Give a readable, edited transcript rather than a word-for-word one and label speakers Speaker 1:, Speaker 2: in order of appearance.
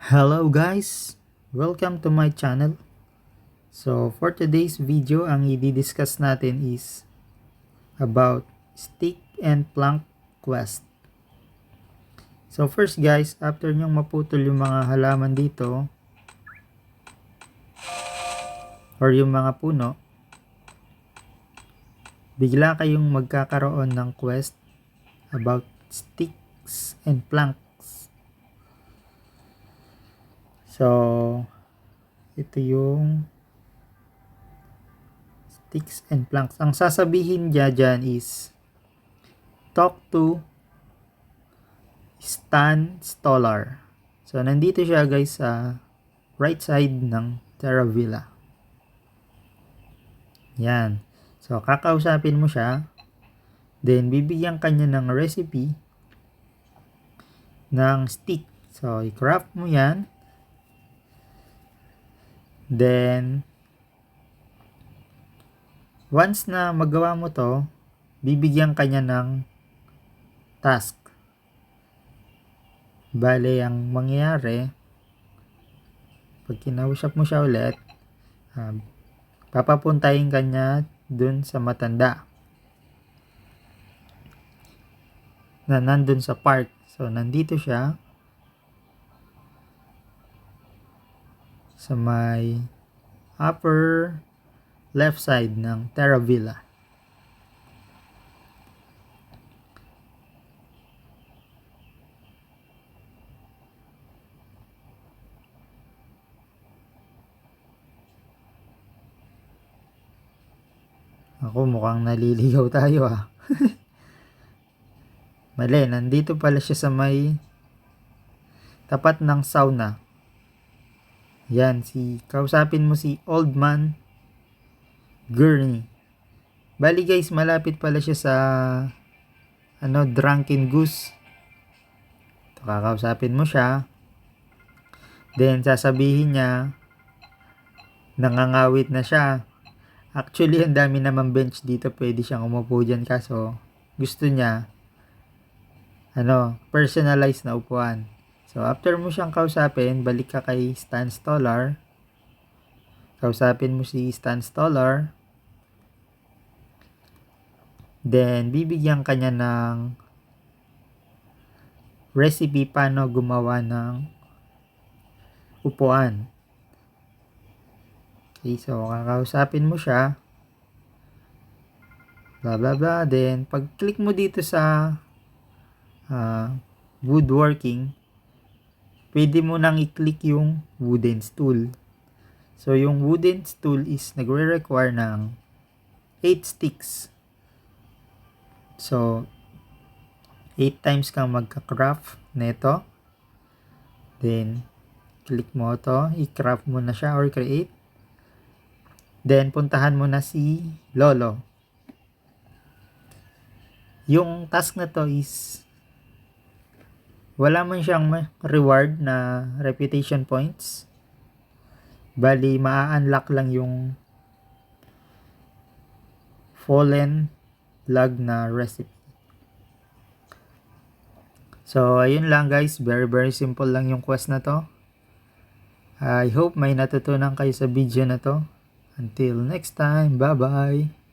Speaker 1: Hello guys! Welcome to my channel. So for today's video, ang i-discuss natin is about stick and plank quest. So first guys, after nyong maputol yung mga halaman dito or yung mga puno, bigla kayong magkakaroon ng quest about sticks and planks. So ito yung sticks and planks. Ang sasabihin dyan is talk to Stan Stolar. So nandito siya guys sa right side ng Terravilla. Yan. So kakausapin mo siya. Then bibigyan kanya ng recipe ng stick. So i-craft mo yan. Then once na magawa mo to, bibigyan kanya ng task. Bale, ang mangyayari, pag kinausap mo siya ulit, papapuntahin kanya dun sa matanda na nandun sa park. So nandito siya sa may upper left side ng Terravilla. Ako mukhang naliligaw tayo Mali, nandito pala siya sa may tapat ng sauna. Yan, kausapin mo si Old Man Gurney. Bali guys, malapit pala siya sa Drunken Goose. Ito, kakausapin mo siya. Then sasabihin niya nangangawit na siya. Actually, ang dami namang bench dito, pwede siyang umupo dyan, kaso gusto niya personalized na upuan. So after mo siyang kausapin, balik ka kay Stan Stolar. Kausapin mo si Stan Stolar. Then bibigyan kanya ng recipe paano gumawa ng upuan. Okay, so kakausapin mo siya. Blah blah blah. Then pag click mo dito sa woodworking, pwede mo nang i-click yung wooden stool. So yung wooden stool is nagre-require ng 8 sticks. So 8 times kang magka-craft neto. Then click mo to, i-craft mo na siya or create. Then puntahan mo na si Lolo. Yung task na to is wala man siyang reward na reputation points. Bali, maa-unlock lang yung fallen log na recipe. So, ayun lang guys. Very simple lang yung quest na to. I hope may natutunan kayo sa video na to. Until next time, bye-bye!